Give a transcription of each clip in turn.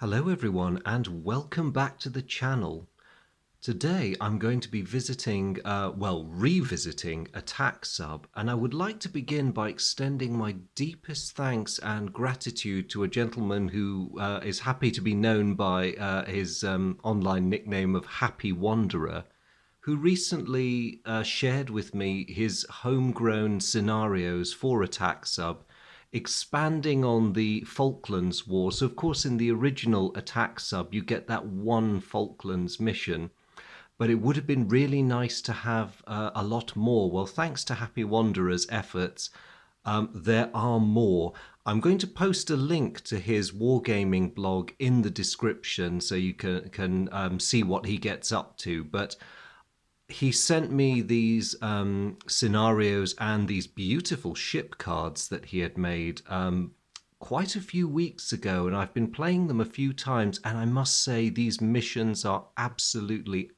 Hello everyone and welcome back to the channel. Today I'm going to be revisiting Attack Sub, and I would like to begin by extending my deepest thanks and gratitude to a gentleman who is happy to be known by his online nickname of Happy Wanderer, who recently shared with me his homegrown scenarios for Attack Sub, expanding on the Falklands War. So, of course, in the original Attack Sub, you get that one Falklands mission, but it would have been really nice to have a lot more. Well, thanks to Happy Wanderer's efforts, there are more. I'm going to post a link to his wargaming blog in the description so you can see what he gets up to. But he sent me these scenarios and these beautiful ship cards that he had made quite a few weeks ago, and I've been playing them a few times, and I must say these missions are absolutely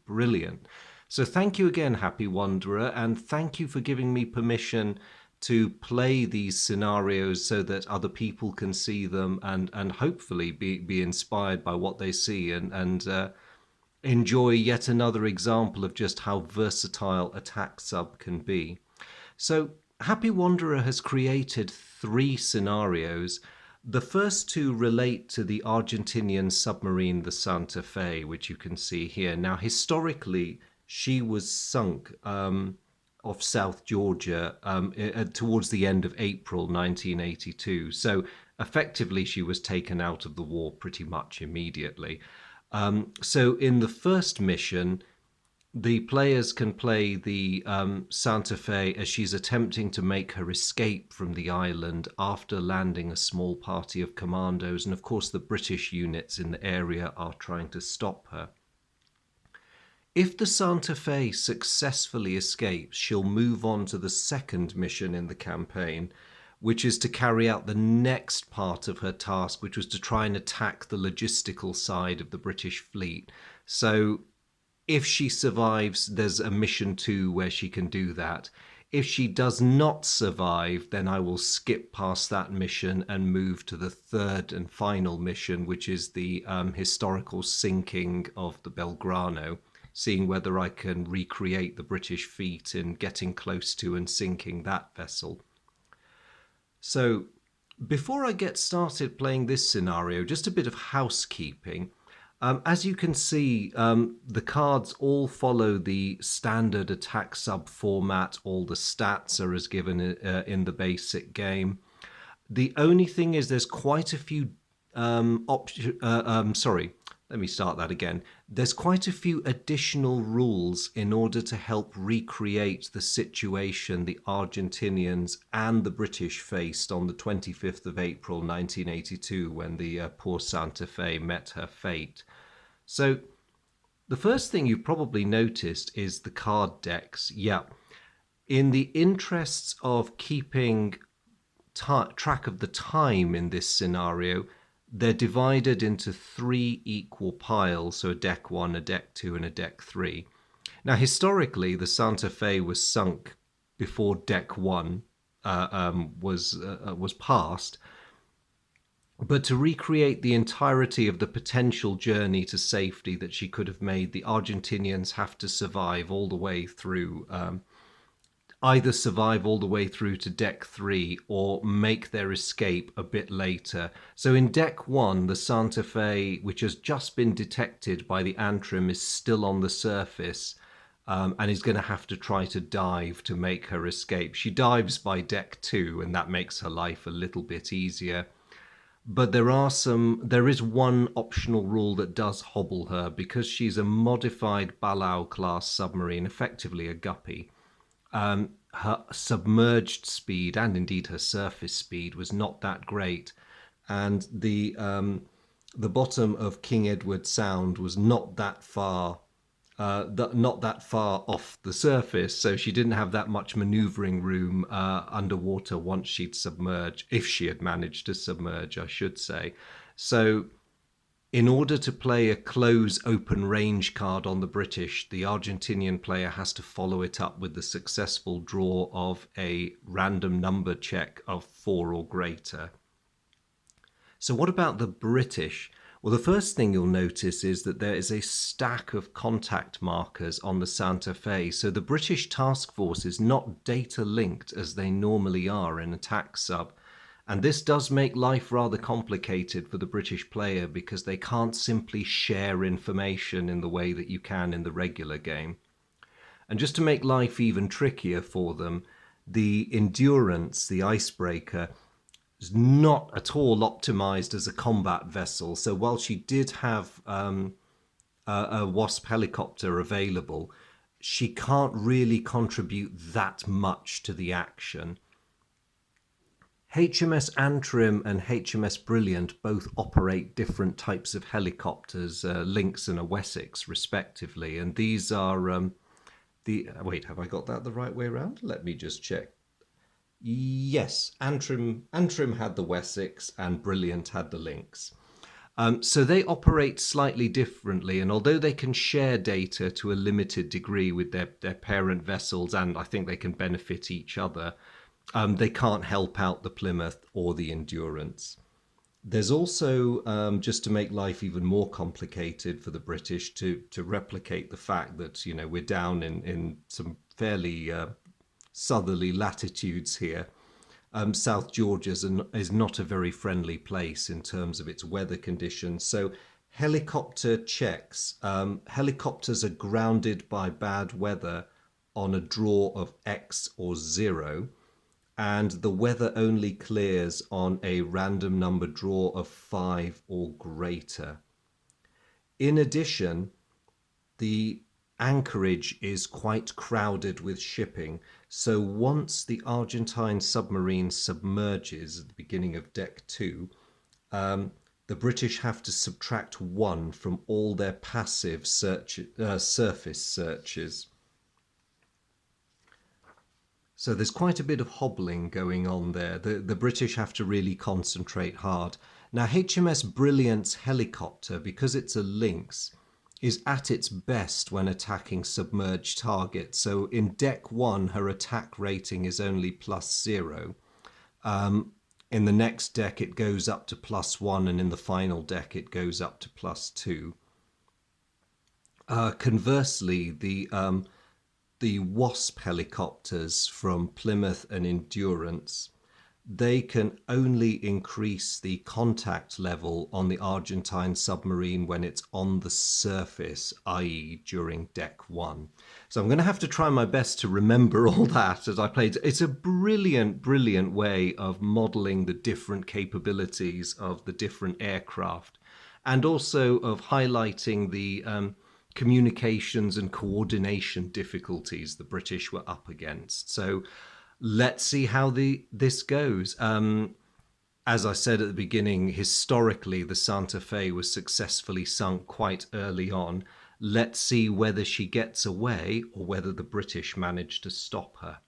brilliant. So thank you again, Happy Wanderer, and thank you for giving me permission to play these scenarios so that other people can see them and hopefully be inspired by what they see and enjoy yet another example of just how versatile Attack Sub can be. So Happy Wanderer has created 3 scenarios. The first 2 relate to the Argentinian submarine, the Santa Fe, which you can see here. Now, historically, she was sunk off South Georgia towards the end of April 1982. So effectively, she was taken out of the war pretty much immediately. So in the first mission, the players can play the Santa Fe as she's attempting to make her escape from the island after landing a small party of commandos. And of course, the British units in the area are trying to stop her. If the Santa Fe successfully escapes, she'll move on to the second mission in the campaign, which is to carry out the next part of her task, which was to try and attack the logistical side of the British fleet. So if she survives, there's a mission 2 where she can do that. If she does not survive, then I will skip past that mission and move to the third and final mission, which is the historical sinking of the Belgrano, seeing whether I can recreate the British feat in getting close to and sinking that vessel. So before I get started playing this scenario, just a bit of housekeeping. As you can see, the cards all follow the standard Attack Sub format. All the stats are as given in the basic game. The only thing is there's quite a few let me start that again. There's quite a few additional rules in order to help recreate the situation the Argentinians and the British faced on the 25th of April 1982 when the poor Santa Fe met her fate. So the first thing you've probably noticed is the card decks. Yeah, in the interests of keeping track of the time in this scenario, they're divided into 3 equal piles, so a deck 1, a deck 2, and a deck 3. Now, historically, the Santa Fe was sunk before deck 1 was passed. But to recreate the entirety of the potential journey to safety that she could have made, the Argentinians have to survive all the way through either survive all the way through to deck 3 or make their escape a bit later. So in deck 1, the Santa Fe, which has just been detected by the Antrim, is still on the surface and is going to have to try to dive to make her escape. She dives by deck 2, and that makes her life a little bit easier. But there is one optional rule that does hobble her, because she's a modified Balao class submarine, effectively a guppy. Her submerged speed and indeed her surface speed was not that great, and the bottom of King Edward Sound was not that far off the surface, so she didn't have that much maneuvering room underwater once she'd submerged, if she had managed to submerge, I should say. So in order to play a close open range card on the British, the Argentinian player has to follow it up with the successful draw of a random number check of 4 or greater. So, what about the British? Well, the first thing you'll notice is that there is a stack of contact markers on the Santa Fe. So, the British task force is not data linked as they normally are in attack sub. And this does make life rather complicated for the British player because they can't simply share information in the way that you can in the regular game. And just to make life even trickier for them, the Endurance, the icebreaker, is not at all optimized as a combat vessel. So while she did have a Wasp helicopter available, she can't really contribute that much to the action. HMS Antrim and HMS Brilliant both operate different types of helicopters, a Lynx and a Wessex, respectively. And these are wait, have I got that the right way around? Let me just check. Yes, Antrim had the Wessex and Brilliant had the Lynx. So they operate slightly differently, and although they can share data to a limited degree with their parent vessels, and I think they can benefit each other, they can't help out the Plymouth or the Endurance. There's also, just to make life even more complicated for the British, to replicate the fact that, you know, we're down in some fairly southerly latitudes here. South Georgia is not a very friendly place in terms of its weather conditions. So helicopter checks. Helicopters are grounded by bad weather on a draw of X or 0. And the weather only clears on a random number draw of 5 or greater. In addition, the anchorage is quite crowded with shipping, so once the Argentine submarine submerges at the beginning of deck 2, the British have to subtract 1 from all their passive surface searches. So there's quite a bit of hobbling going on there. The British have to really concentrate hard. Now, HMS Brilliant's helicopter, because it's a Lynx, is at its best when attacking submerged targets. So in deck 1, her attack rating is only +0. In the next deck, it goes up to +1, and in the final deck, it goes up to +2. Conversely, the Wasp helicopters from Plymouth and Endurance, they can only increase the contact level on the Argentine submarine when it's on the surface, i.e. during deck 1. So I'm going to have to try my best to remember all that as I play. It's a brilliant, brilliant way of modeling the different capabilities of the different aircraft, and also of highlighting the communications and coordination difficulties the British were up against. So let's see how this goes. As I said at the beginning, historically, the Santa Fe was successfully sunk quite early on. Let's see whether she gets away or whether the British manage to stop her.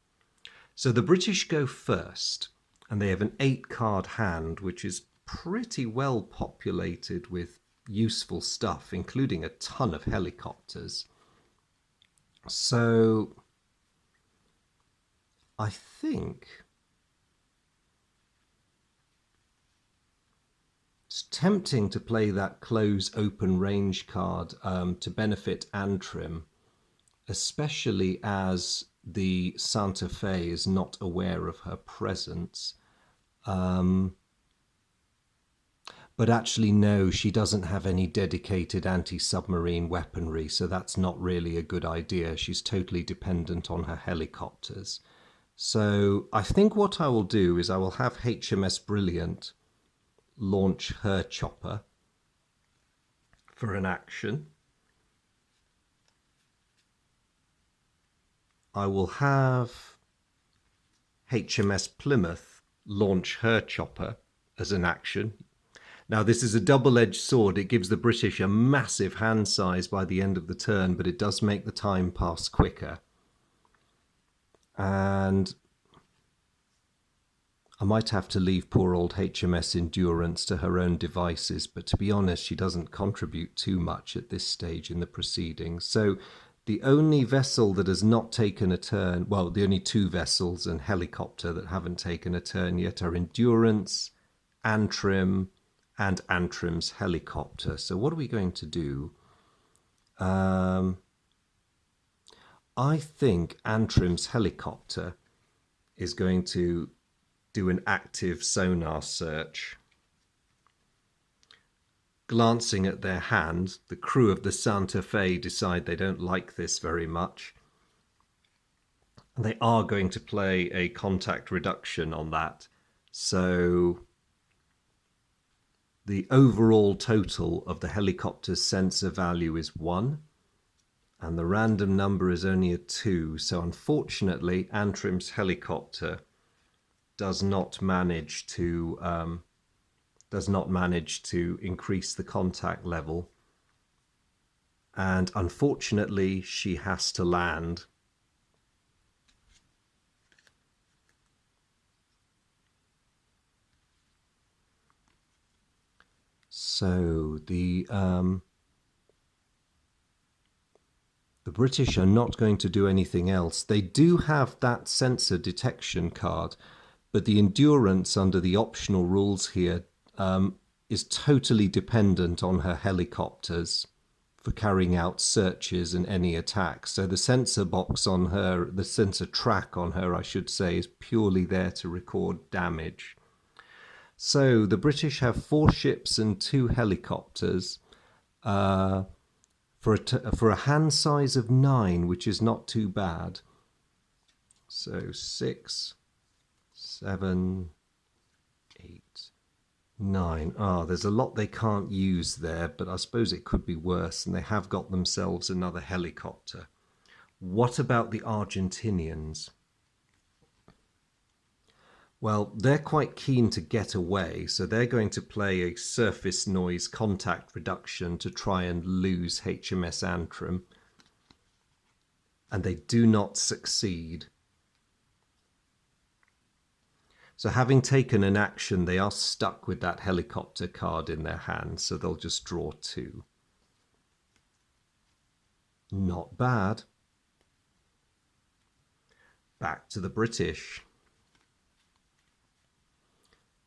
So the British go first, and they have an 8-card hand, which is pretty well populated with useful stuff, including a ton of helicopters. So I think it's tempting to play that close open range card to benefit Antrim, especially as the Santa Fe is not aware of her presence. But actually, no, she doesn't have any dedicated anti-submarine weaponry, so that's not really a good idea. She's totally dependent on her helicopters. So I think what I will do is I will have HMS Brilliant launch her chopper for an action. I will have HMS Plymouth launch her chopper as an action. Now, this is a double-edged sword. It gives the British a massive hand size by the end of the turn, but it does make the time pass quicker. And I might have to leave poor old HMS Endurance to her own devices, but to be honest, she doesn't contribute too much at this stage in the proceedings. So the only vessel that has not taken a turn, well, the only 2 vessels and helicopter that haven't taken a turn yet are Endurance, Antrim, and Antrim's helicopter. So what are we going to do? I think Antrim's helicopter is going to do an active sonar search. Glancing at their hand, the crew of the Santa Fe decide they don't like this very much. And they are going to play a contact reduction on that. So the overall total of the helicopter's sensor value is 1. And the random number is only a 2. So unfortunately, Antrim's helicopter does not manage to increase the contact level. And unfortunately, she has to land. So the British are not going to do anything else. They do have that sensor detection card, but the endurance under the optional rules here is totally dependent on her helicopters for carrying out searches and any attacks. So the sensor box on her, the sensor track on her, I should say, is purely there to record damage. So the British have 4 ships and 2 helicopters. For a hand size of 9, which is not too bad. So 6, 7, 8, 9. There's a lot they can't use there, but I suppose it could be worse, and they have got themselves another helicopter. What about the Argentinians? Well, they're quite keen to get away, so they're going to play a surface noise contact reduction to try and lose HMS Antrim. And they do not succeed. So having taken an action, they are stuck with that helicopter card in their hand, so they'll just draw 2. Not bad. Back to the British.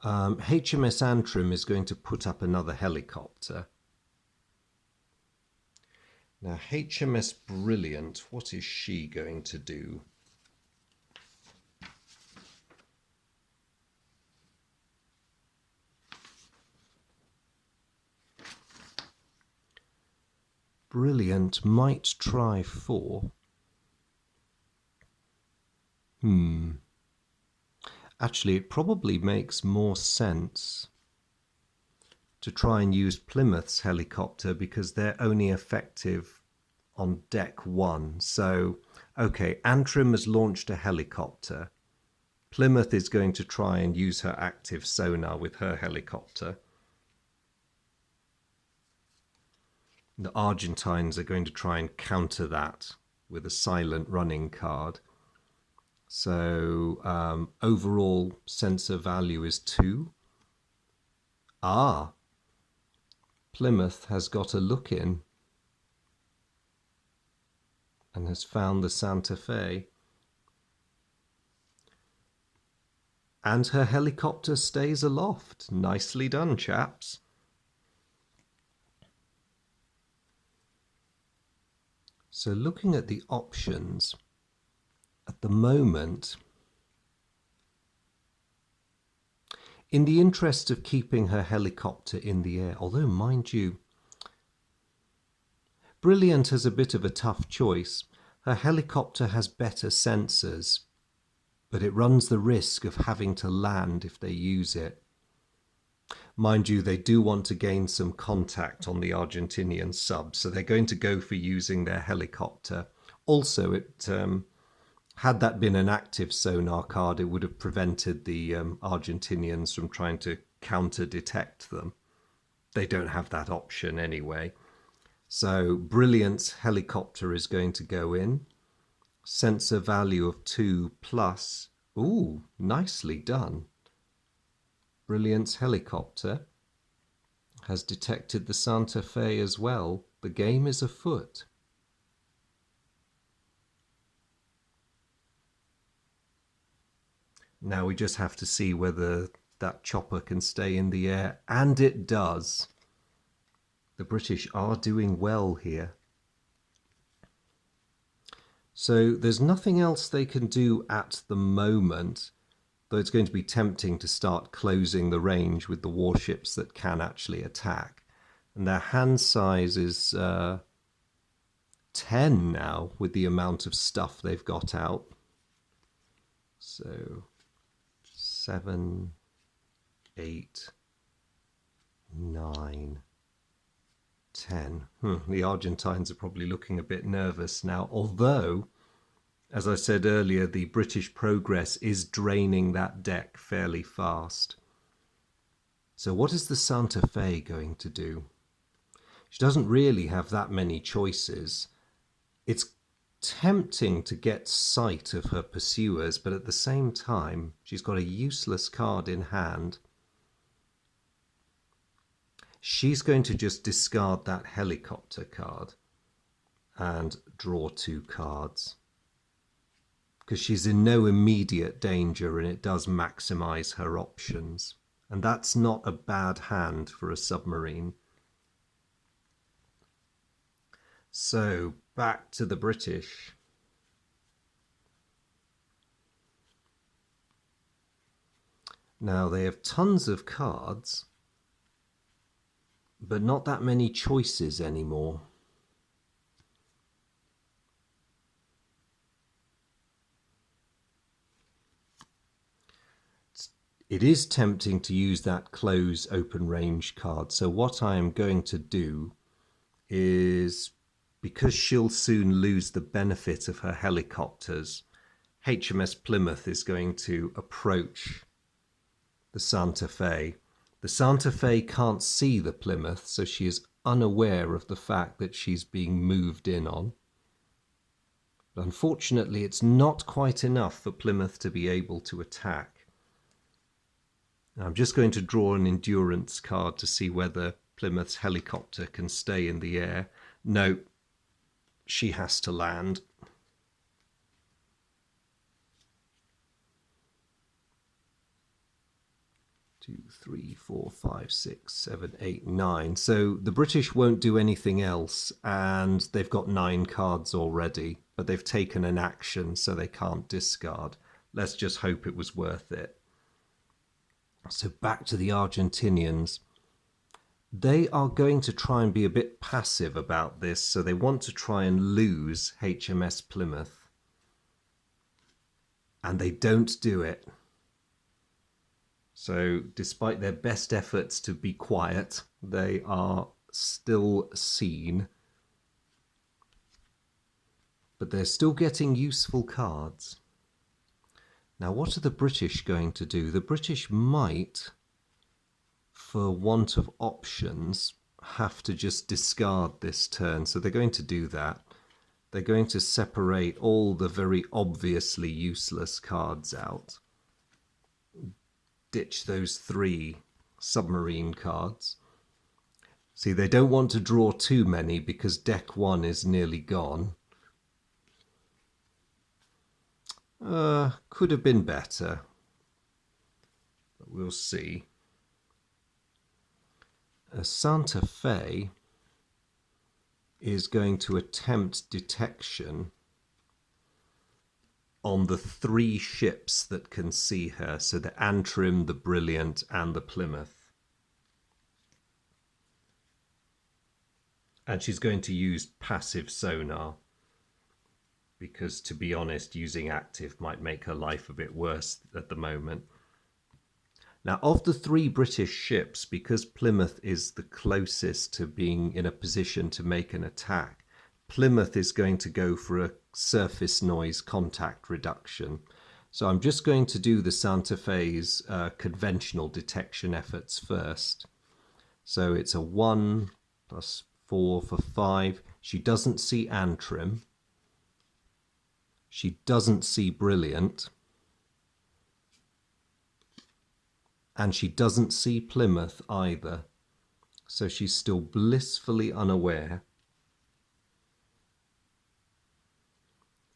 HMS Antrim is going to put up another helicopter. Now, HMS Brilliant, what is she going to do? Brilliant might try 4. Actually, it probably makes more sense to try and use Plymouth's helicopter because they're only effective on deck 1. So, okay, Antrim has launched a helicopter. Plymouth is going to try and use her active sonar with her helicopter. The Argentines are going to try and counter that with a silent running card. So overall sensor value is 2. Plymouth has got a look in and has found the Santa Fe. And her helicopter stays aloft. Nicely done, chaps. So looking at the options, at the moment, in the interest of keeping her helicopter in the air, although mind you, Brilliant has a bit of a tough choice. Her helicopter has better sensors, but it runs the risk of having to land if they use it. Mind you, they do want to gain some contact on the Argentinian sub, so they're going to go for using their helicopter. Also, had that been an active sonar card, it would have prevented the Argentinians from trying to counter-detect them. They don't have that option anyway. So Brilliant's helicopter is going to go in. Sensor value of 2 plus. Ooh, nicely done. Brilliant's helicopter has detected the Santa Fe as well. The game is afoot. Now we just have to see whether that chopper can stay in the air, and it does. The British are doing well here. So there's nothing else they can do at the moment, though it's going to be tempting to start closing the range with the warships that can actually attack. And their hand size is 10 now with the amount of stuff they've got out. So 7, 8, 9, 10. The Argentines are probably looking a bit nervous now, although, as I said earlier, the British progress is draining that deck fairly fast. So what is the Santa Fe going to do? She doesn't really have that many choices. It's tempting to get sight of her pursuers, but at the same time, she's got a useless card in hand. She's going to just discard that helicopter card and draw 2 cards, because she's in no immediate danger and it does maximize her options. And that's not a bad hand for a submarine. So back to the British. Now they have tons of cards, but not that many choices anymore. It is tempting to use that close open range card. So what I am going to do is, because she'll soon lose the benefit of her helicopters, HMS Plymouth is going to approach the Santa Fe. The Santa Fe can't see the Plymouth, so she is unaware of the fact that she's being moved in on. But unfortunately, it's not quite enough for Plymouth to be able to attack. Now, I'm just going to draw an endurance card to see whether Plymouth's helicopter can stay in the air. No, she has to land. 2, 3, 4, 5, 6, 7, 8, 9. So the British won't do anything else, and they've got 9 cards already, but they've taken an action, so they can't discard. Let's just hope it was worth it. So back to the Argentinians. They are going to try and be a bit passive about this, so they want to try and lose HMS Plymouth. And they don't do it. So despite their best efforts to be quiet, they are still seen. But they're still getting useful cards. Now, what are the British going to do? The British might, for want of options, have to just discard this turn. So they're going to do that. They're going to separate all the very obviously useless cards out. Ditch those 3 submarine cards. See, they don't want to draw too many because deck 1 is nearly gone. Could have been better, but we'll see. Santa Fe is going to attempt detection on the 3 ships that can see her, so the Antrim, the Brilliant, and the Plymouth. And she's going to use passive sonar, because, to be honest, using active might make her life a bit worse at the moment. Now, of the 3 British ships, because Plymouth is the closest to being in a position to make an attack, Plymouth is going to go for a surface noise contact reduction. So I'm just going to do the Santa Fe's conventional detection efforts first. So it's a 1 plus 4 for 5. She doesn't see Antrim. She doesn't see Brilliant. And she doesn't see Plymouth either. So she's still blissfully unaware.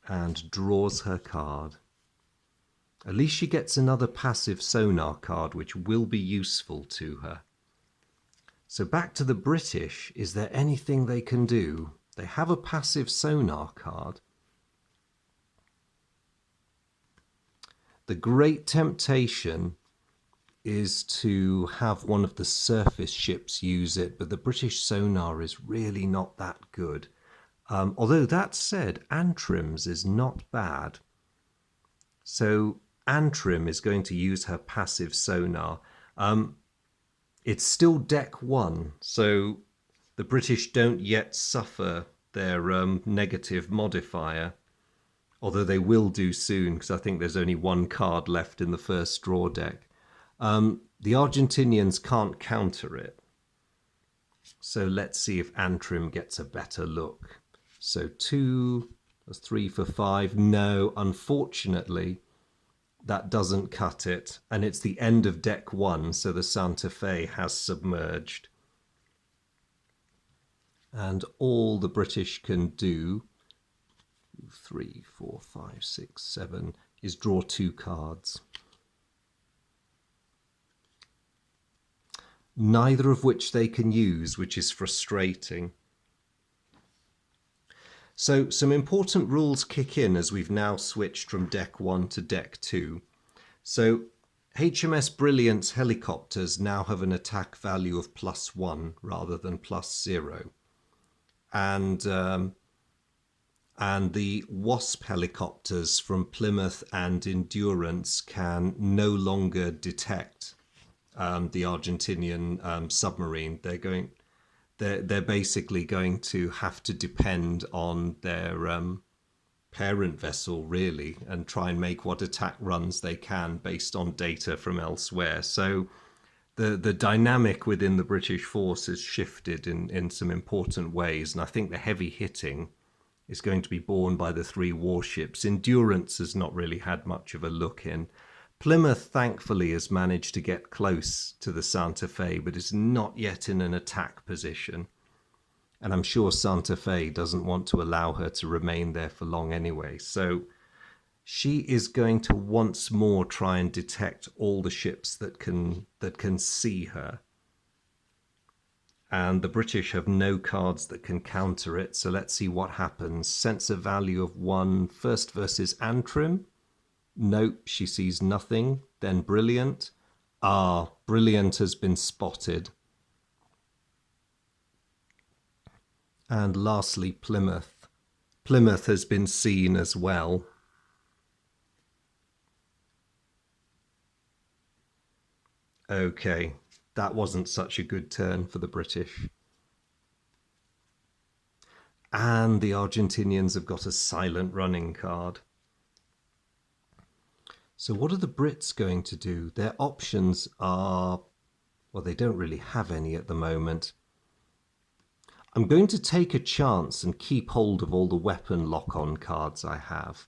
And draws her card. At least she gets another passive sonar card, which will be useful to her. So back to the British. Is there anything they can do? They have a passive sonar card. The great temptation is to have one of the surface ships use it, but the British sonar is really not that good. Although that said, Antrim's is not bad. So Antrim is going to use her passive sonar. It's still deck 1, so the British don't yet suffer their negative modifier, although they will do soon, because I think there's only one card left in the first draw deck. The Argentinians can't counter it. So let's see if Antrim gets a better look. So 2, that's 3 for 5. No, unfortunately, that doesn't cut it. And it's the end of deck 1, so the Santa Fe has submerged. And all the British can do, 3, 4, 5, 6, 7, is draw 2 cards. Neither of which they can use, which is frustrating. So some important rules kick in as we've now switched from deck 1 to deck 2. So HMS Brilliant's helicopters now have an attack value of +1 rather than +0. And the Wasp helicopters from Plymouth and Endurance can no longer detect the Argentinian submarine. They're basically going to have to depend on their parent vessel, really, and try and make what attack runs they can based on data from elsewhere. So the dynamic within the British force has shifted in some important ways, and I think the heavy hitting is going to be borne by the 3 warships. Endurance has not really had much of a look in. Plymouth, thankfully, has managed to get close to the Santa Fe, but is not yet in an attack position. And I'm sure Santa Fe doesn't want to allow her to remain there for long anyway. So she is going to once more try and detect all the ships that can see her. And the British have no cards that can counter it. So let's see what happens. Sensor value of 1, first versus Antrim. Nope, she sees nothing. Then Brilliant. Brilliant has been spotted. And lastly, Plymouth. Plymouth has been seen as well. Okay, that wasn't such a good turn for the British. And the Argentinians have got a silent running card. So what are the Brits going to do? Their options are, well, they don't really have any at the moment. I'm going to take a chance and keep hold of all the weapon lock-on cards I have,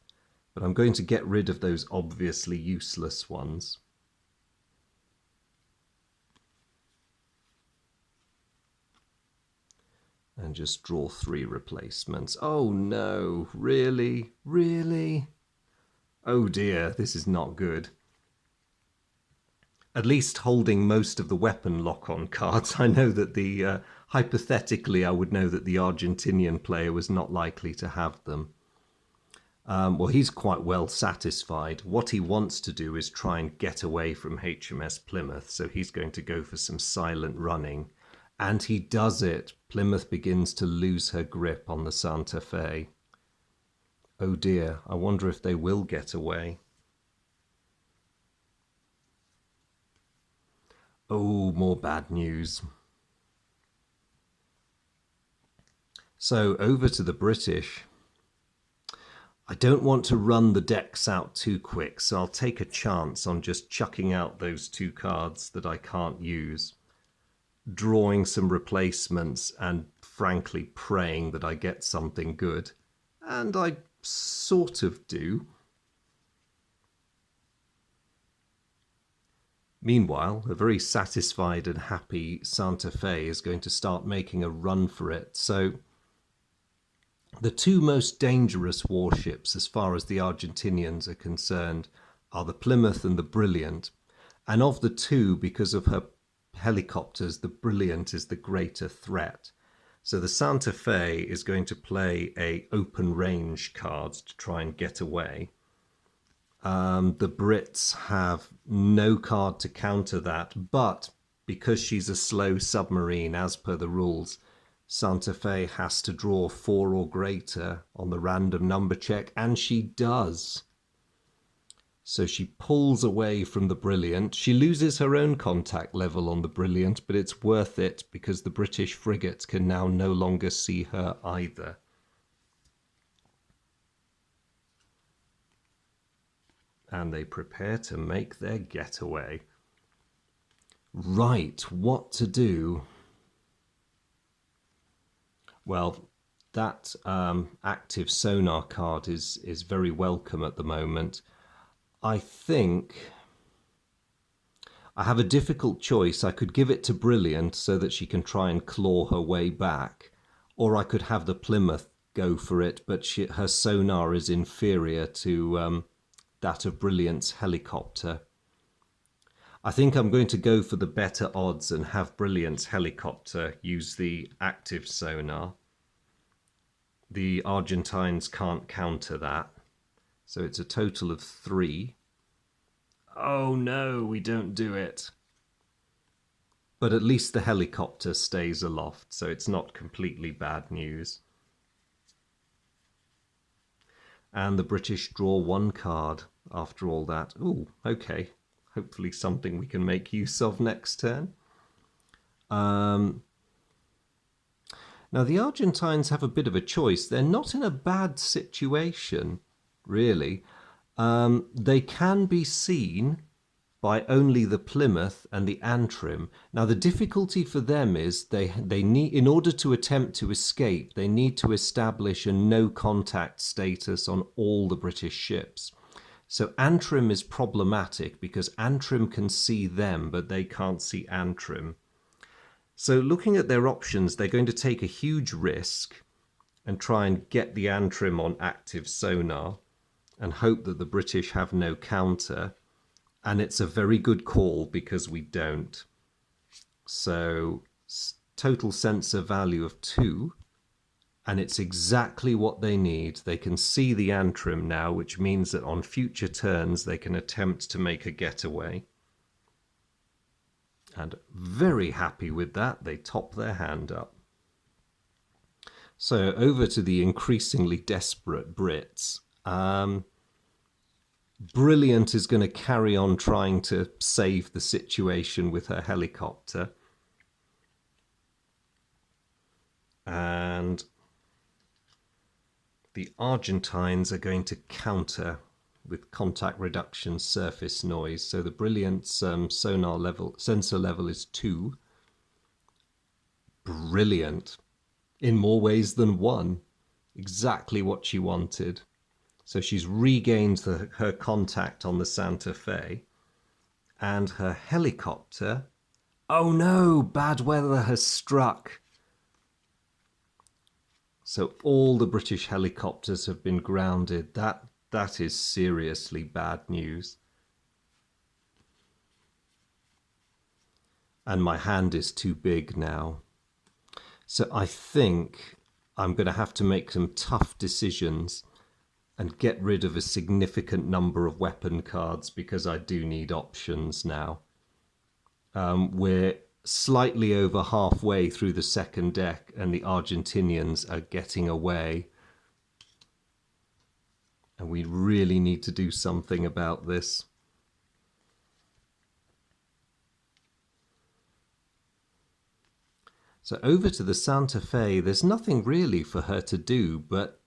but I'm going to get rid of those obviously useless ones. And just draw 3 replacements. Oh no, really? Really? Oh dear, this is not good. At least holding most of the weapon lock-on cards, I know that the, hypothetically, I would know that the Argentinian player was not likely to have them. Well, he's quite well satisfied. What he wants to do is try and get away from HMS Plymouth, so he's going to go for some silent running. And he does it. Plymouth begins to lose her grip on the Santa Fe. Oh dear, I wonder if they will get away. Oh, more bad news. So over to the British. I don't want to run the decks out too quick, so I'll take a chance on just chucking out those 2 cards that I can't use, drawing some replacements, and frankly praying that I get something good. And I sort of do. Meanwhile, a very satisfied and happy Santa Fe is going to start making a run for it. So the 2 most dangerous warships as far as the Argentinians are concerned are the Plymouth and the Brilliant. And of the two, because of her helicopters, the Brilliant is the greater threat. So the Santa Fe is going to play a open range card to try and get away. The Brits have no card to counter that, but because she's a slow submarine, as per the rules, Santa Fe has to draw 4 or greater on the random number check, and she does. So she pulls away from the Brilliant. She loses her own contact level on the Brilliant, but it's worth it because the British frigate can now no longer see her either. And they prepare to make their getaway. Right, what to do? Well, that active sonar card is very welcome at the moment. I think I have a difficult choice. I could give it to Brilliant so that she can try and claw her way back, or I could have the Plymouth go for it, but her sonar is inferior to that of Brilliant's helicopter. I think I'm going to go for the better odds and have Brilliant's helicopter use the active sonar. The Argentines can't counter that. So it's a total of 3. Oh no, we don't do it. But at least the helicopter stays aloft, so it's not completely bad news. And the British draw 1 card after all that. Ooh, okay. Hopefully something we can make use of next turn. Now the Argentines have a bit of a choice. They're not in a bad situation, really. They can be seen by only the Plymouth and the Antrim. Now the difficulty for them is they need, in order to attempt to escape, they need to establish a no contact status on all the British ships. So Antrim is problematic because Antrim can see them, but they can't see Antrim. So looking at their options, they're going to take a huge risk and try and get the Antrim on active sonar and hope that the British have no counter. And it's a very good call because we don't. So total sensor value of 2. And it's exactly what they need. They can see the Antrim now, which means that on future turns they can attempt to make a getaway. And very happy with that, they top their hand up. So over to the increasingly desperate Brits. Brilliant is going to carry on trying to save the situation with her helicopter. And the Argentines are going to counter with contact reduction surface noise. So the Brilliant's sensor level is 2. Brilliant. In more ways than one. Exactly what she wanted. So she's regained her contact on the Santa Fe. And her helicopter... Oh no! Bad weather has struck. So all the British helicopters have been grounded. That is seriously bad news. And my hand is too big now. So I think I'm going to have to make some tough decisions and get rid of a significant number of weapon cards because I do need options now. We're slightly over halfway through the second deck and the Argentinians are getting away. And we really need to do something about this. So over to the Santa Fe, there's nothing really for her to do, but,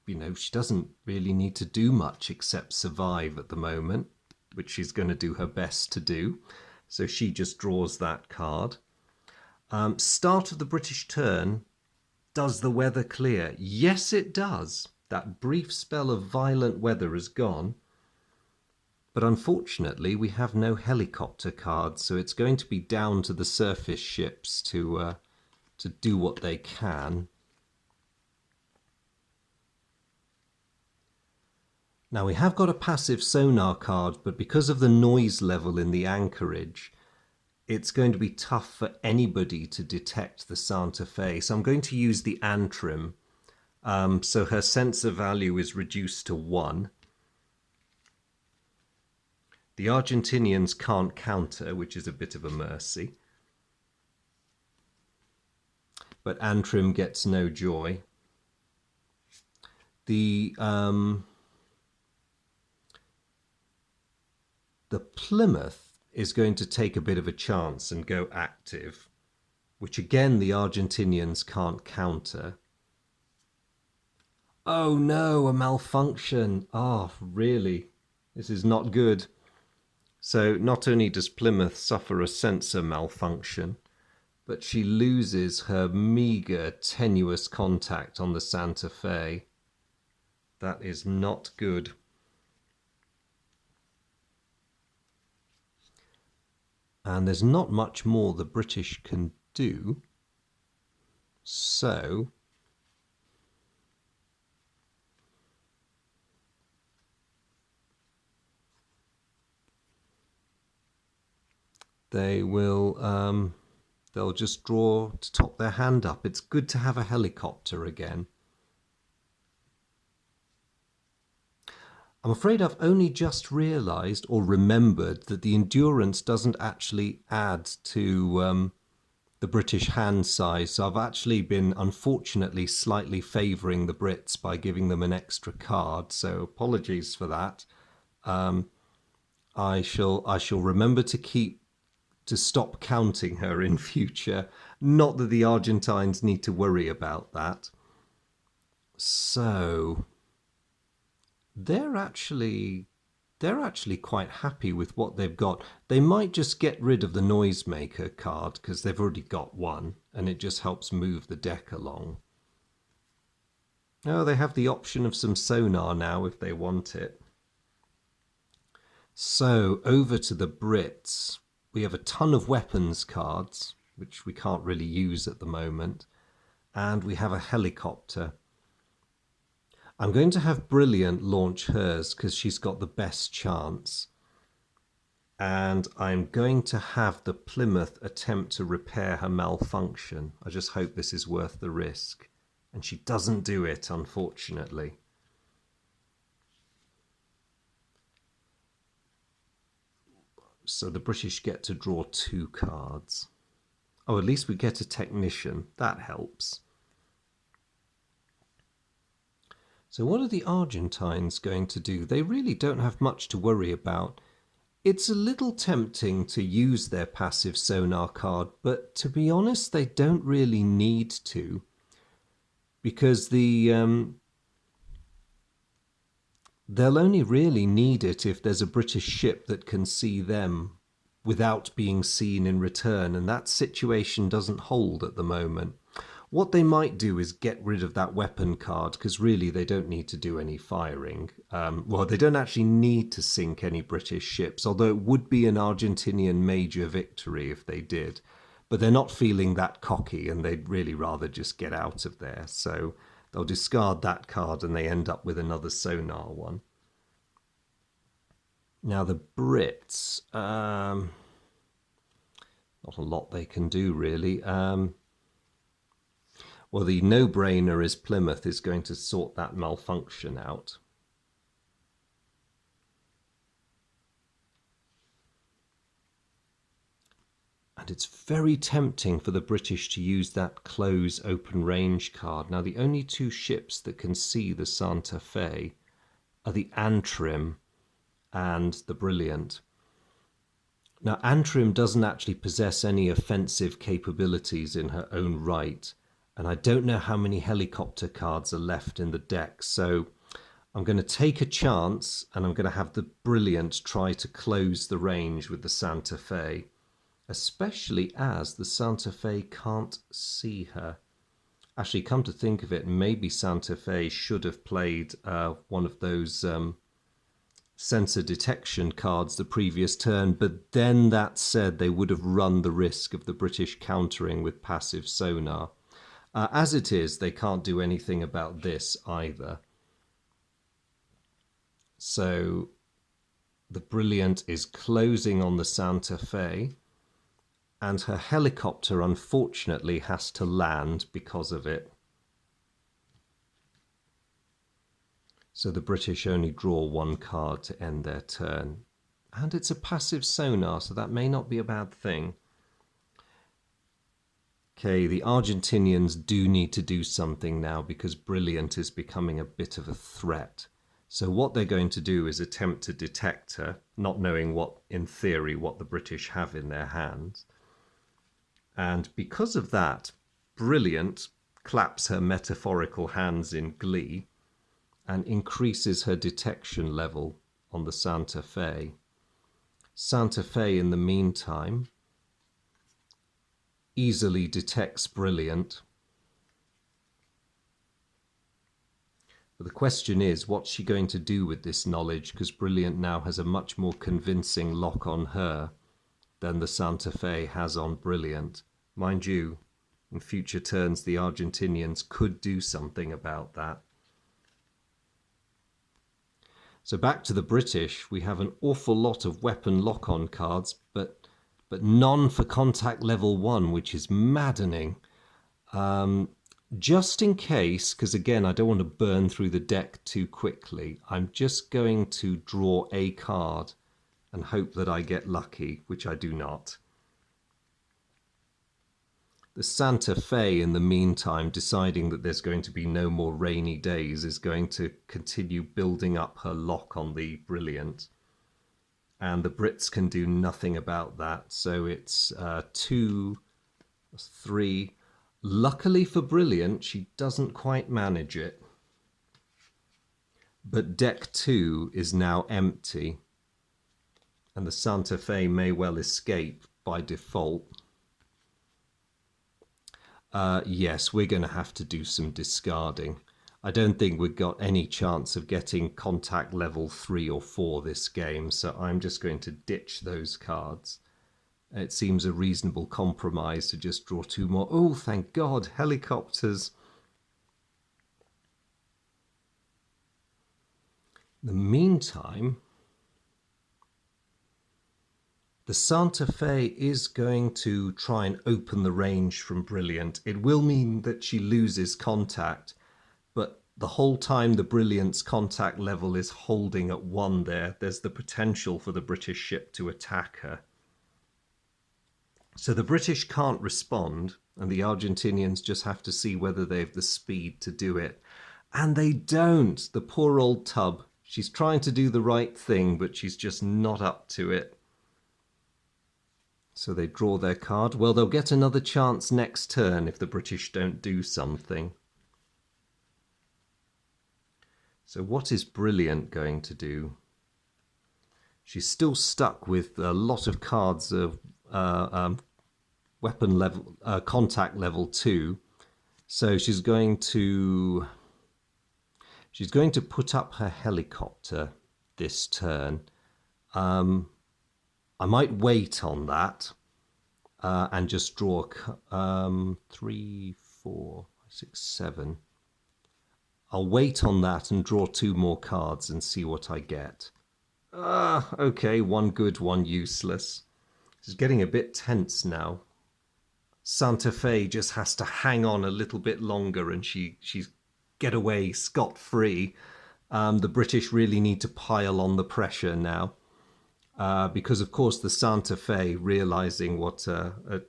you know, she doesn't really need to do much except survive at the moment, which she's going to do her best to do. So she just draws that card. Start of the British turn. Does the weather clear? Yes, it does. That brief spell of violent weather is gone. But unfortunately, we have no helicopter cards, so it's going to be down to the surface ships to do what they can. Now we have got a passive sonar card, but because of the noise level in the anchorage, it's going to be tough for anybody to detect the Santa Fe. So I'm going to use the Antrim. So her sensor value is reduced to 1. The Argentinians can't counter, which is a bit of a mercy. But Antrim gets no joy. The Plymouth is going to take a bit of a chance and go active, which again the Argentinians can't counter. Oh no, a malfunction. Oh, really? This is not good. So not only does Plymouth suffer a sensor malfunction, but she loses her meager, tenuous contact on the Santa Fe. That is not good. And there's not much more the British can do. So they will, they'll just draw to top their hand up. It's good to have a helicopter again. I'm afraid I've only just realised or remembered that the endurance doesn't actually add to the British hand size. So I've actually been, unfortunately, slightly favouring the Brits by giving them an extra card. So apologies for that. I shall remember to stop counting her in future. Not that the Argentines need to worry about that. So they're actually quite happy with what they've got. They might just get rid of the noisemaker card because they've already got one and it just helps move the deck along. Oh, they have the option of some sonar now if they want it. So over to the Brits. We have a ton of weapons cards, which we can't really use at the moment. And we have a helicopter. I'm going to have Brilliant launch hers because she's got the best chance. And I'm going to have the Plymouth attempt to repair her malfunction. I just hope this is worth the risk. And she doesn't do it, unfortunately. So the British get to draw 2 cards. Oh, at least we get a technician. That helps. So what are the Argentines going to do? They really don't have much to worry about. It's a little tempting to use their passive sonar card, but to be honest, they don't really need to. Because they'll only really need it if there's a British ship that can see them without being seen in return, and that situation doesn't hold at the moment. What they might do is get rid of that weapon card, because really they don't need to do any firing. Well, they don't actually need to sink any British ships, although it would be an Argentinian major victory if they did. But they're not feeling that cocky, and they'd really rather just get out of there. So they'll discard that card and they end up with another sonar one. Now the Brits, not a lot they can do really. Well, the no-brainer is Plymouth is going to sort that malfunction out. And it's very tempting for the British to use that close open range card. Now, the only 2 ships that can see the Santa Fe are the Antrim and the Brilliant. Now, Antrim doesn't actually possess any offensive capabilities in her own right. And I don't know how many helicopter cards are left in the deck. So I'm going to take a chance and I'm going to have the Brilliant try to close the range with the Santa Fe. Especially as the Santa Fe can't see her. Actually, come to think of it, maybe Santa Fe should have played one of those sensor detection cards the previous turn, but then that said, they would have run the risk of the British countering with passive sonar. As it is, they can't do anything about this either. So the Brilliant is closing on the Santa Fe, and her helicopter unfortunately has to land because of it. So the British only draw one card to end their turn. And it's a passive sonar, so that may not be a bad thing. Okay, the Argentinians do need to do something now because Brilliant is becoming a bit of a threat. So what they're going to do is attempt to detect her, not knowing what, in theory, what the British have in their hands. And because of that, Brilliant claps her metaphorical hands in glee and increases her detection level on the Santa Fe. Santa Fe, in the meantime, easily detects Brilliant. But the question is, what's she going to do with this knowledge? Because Brilliant now has a much more convincing lock on her than the Santa Fe has on Brilliant. Mind you, in future turns, the Argentinians could do something about that. So back to the British, we have an awful lot of weapon lock-on cards, but none for contact level 1, which is maddening. Just in case, because again, I don't want to burn through the deck too quickly, I'm just going to draw a card and hope that I get lucky, which I do not. The Santa Fe, in the meantime, deciding that there's going to be no more rainy days, is going to continue building up her lock on the Brilliant. And the Brits can do nothing about that. So it's 2, 3. Luckily for Brilliant, she doesn't quite manage it. But deck 2 is now empty. And the Santa Fe may well escape by default. Yes, we're going to have to do some discarding. I don't think we've got any chance of getting contact level 3 or 4 this game, so I'm just going to ditch those cards. It seems a reasonable compromise to just draw 2 more. Oh, thank God, helicopters. In the meantime, the Santa Fe is going to try and open the range from Brilliant. It will mean that she loses contact, but the whole time the Brilliant's contact level is holding at 1 there, there's the potential for the British ship to attack her. So the British can't respond, and the Argentinians just have to see whether they have the speed to do it. And they don't. The poor old tub. She's trying to do the right thing, but she's just not up to it. So they draw their card. Well, they'll get another chance next turn if the British don't do something. So what is Brilliant going to do? She's still stuck with a lot of cards of weapon level, contact level 2. So she's going to put up her helicopter this turn. I might wait on that and just draw 3, 4, 6, 7. I'll wait on that and draw 2 more cards and see what I get. Okay, 1 good, 1 useless. It's getting a bit tense now. Santa Fe just has to hang on a little bit longer and she's get away scot-free. The British really need to pile on the pressure now. Because, of course, the Santa Fe, realizing what an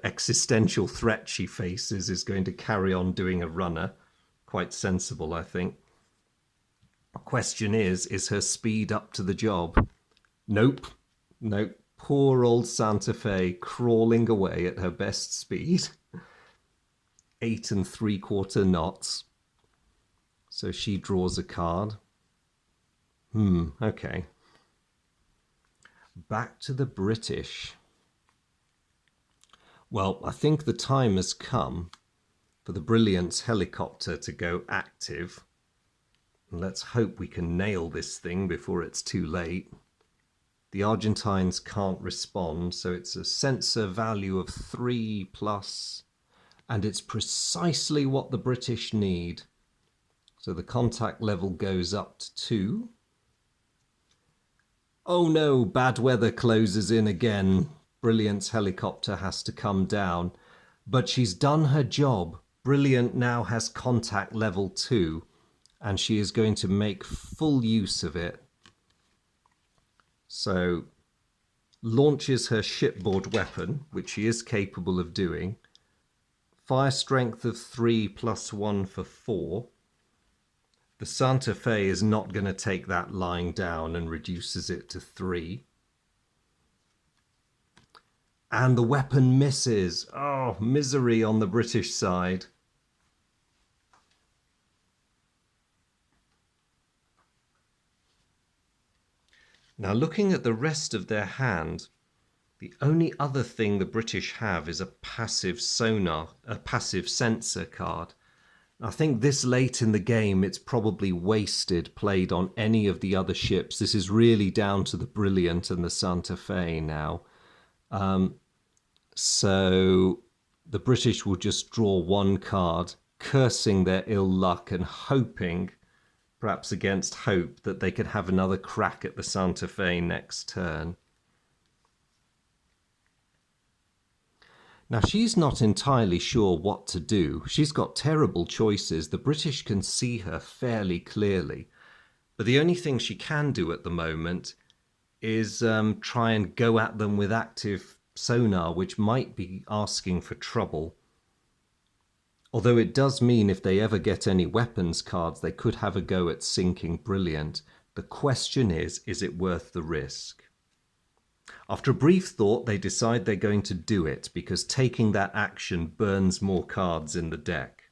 existential threat she faces, is going to carry on doing a runner. Quite sensible, I think. The question is her speed up to the job? Nope. Nope. Poor old Santa Fe crawling away at her best speed. 8 3/4 knots. So she draws a card. Okay. Back to the British. Well, I think the time has come for the Brilliant's helicopter to go active. Let's hope we can nail this thing before it's too late. The Argentines can't respond, so it's a sensor value of 3+, and it's precisely what the British need. So the contact level goes up to 2. Oh no, bad weather closes in again. Brilliant's helicopter has to come down. But she's done her job. Brilliant now has contact level 2, and she is going to make full use of it. So, launches her shipboard weapon, which she is capable of doing. Fire strength of 3 plus 1 for 4. The Santa Fe is not going to take that lying down and reduces it to 3. And the weapon misses. Oh, misery on the British side. Now, looking at the rest of their hand, the only other thing the British have is a passive sonar, a passive sensor card. I think this late in the game, it's probably wasted played on any of the other ships. This is really down to the Brilliant and the Santa Fe now. So the British will just draw one card, cursing their ill luck and hoping, perhaps against hope, that they could have another crack at the Santa Fe next turn. Now, she's not entirely sure what to do. She's got terrible choices. The British can see her fairly clearly. But the only thing she can do at the moment is try and go at them with active sonar, which might be asking for trouble. Although it does mean if they ever get any weapons cards, they could have a go at sinking Brilliant. The question is it worth the risk? After a brief thought, they decide they're going to do it because taking that action burns more cards in the deck.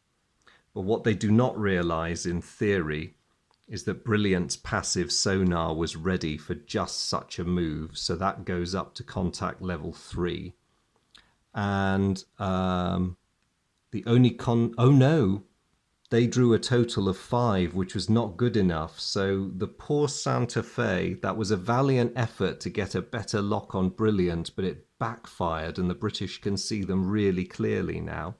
But what they do not realize in theory is that Brilliant's passive sonar was ready for just such a move, so that goes up to contact level 3. And the only oh no, they drew a total of 5, which was not good enough. So the poor Santa Fe, that was a valiant effort to get a better lock on Brilliant, but it backfired and the British can see them really clearly now.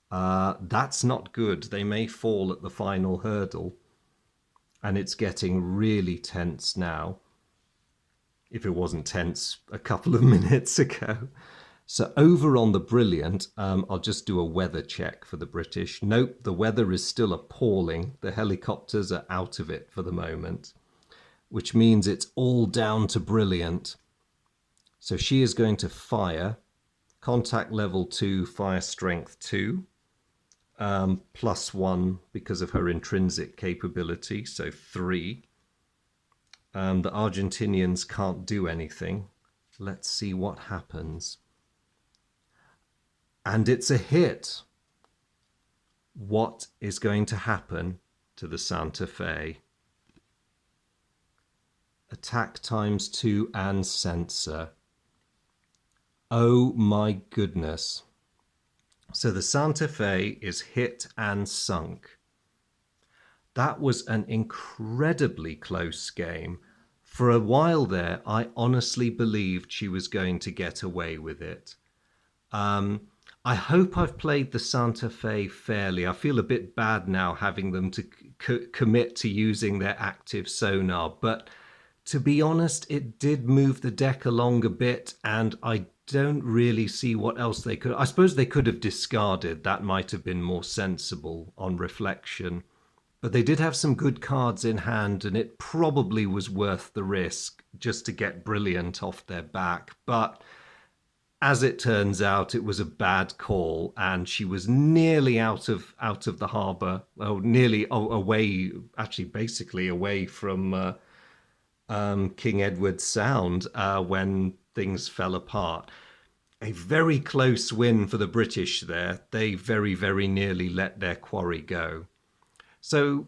That's not good. They may fall at the final hurdle. And it's getting really tense now, if it wasn't tense a couple of minutes ago. So over on the Brilliant, I'll just do a weather check for the British. Nope, the weather is still appalling. The helicopters are out of it for the moment, which means it's all down to Brilliant. So she is going to fire. Contact level 2, fire strength 2. Plus 1 because of her intrinsic capability, so 3. The Argentinians can't do anything. Let's see what happens. And it's a hit. What is going to happen to the Santa Fe? Attack times 2 and sensor. Oh my goodness. So the Santa Fe is hit and sunk. That was an incredibly close game. For a while there, I honestly believed she was going to get away with it. I hope I've played the Santa Fe fairly. I feel a bit bad now having them to commit to using their active sonar, but to be honest, it did move the deck along a bit, and I don't really see what else they could. I suppose they could have discarded. That might have been more sensible on reflection. But they did have some good cards in hand, and it probably was worth the risk just to get Brilliant off their back. But as it turns out, it was a bad call, and she was nearly out of the harbour, nearly away, actually basically away from King Edward Sound when things fell apart. A very close win for the British there. They very, very nearly let their quarry go. So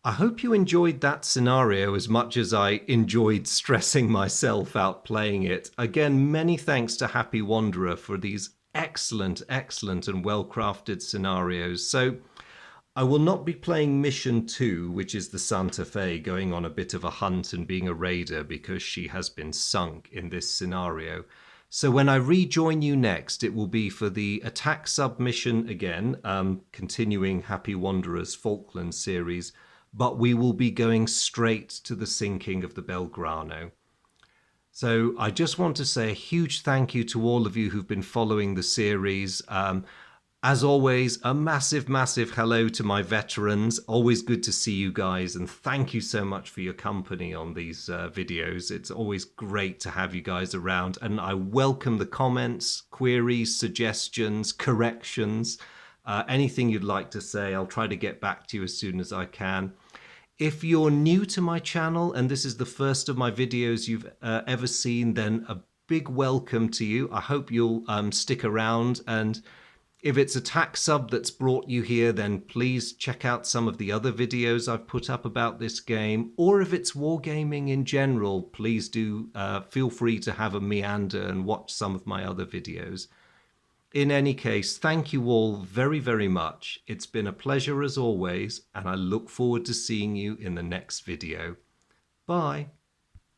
I hope you enjoyed that scenario as much as I enjoyed stressing myself out playing it. Again, many thanks to Happy Wanderer for these excellent, excellent and well-crafted scenarios. So I will not be playing Mission 2, which is the Santa Fe going on a bit of a hunt and being a raider because she has been sunk in this scenario. So when I rejoin you next, it will be for the attack submission again, continuing Happy Wanderer's Falklands series, but we will be going straight to the sinking of the Belgrano. So I just want to say a huge thank you to all of you who've been following the series. As always, a massive, massive hello to my veterans. Always good to see you guys, and thank you so much for your company on these videos. It's always great to have you guys around, and I welcome the comments, queries, suggestions, corrections, anything you'd like to say. I'll try to get back to you as soon as I can. If you're new to my channel and this is the first of my videos you've ever seen, then a big welcome to you. I hope you'll stick around, and if it's a tax sub that's brought you here, then please check out some of the other videos I've put up about this game. Or if it's wargaming in general, please do feel free to have a meander and watch some of my other videos. In any case, thank you all very, very much. It's been a pleasure as always, and I look forward to seeing you in the next video. Bye.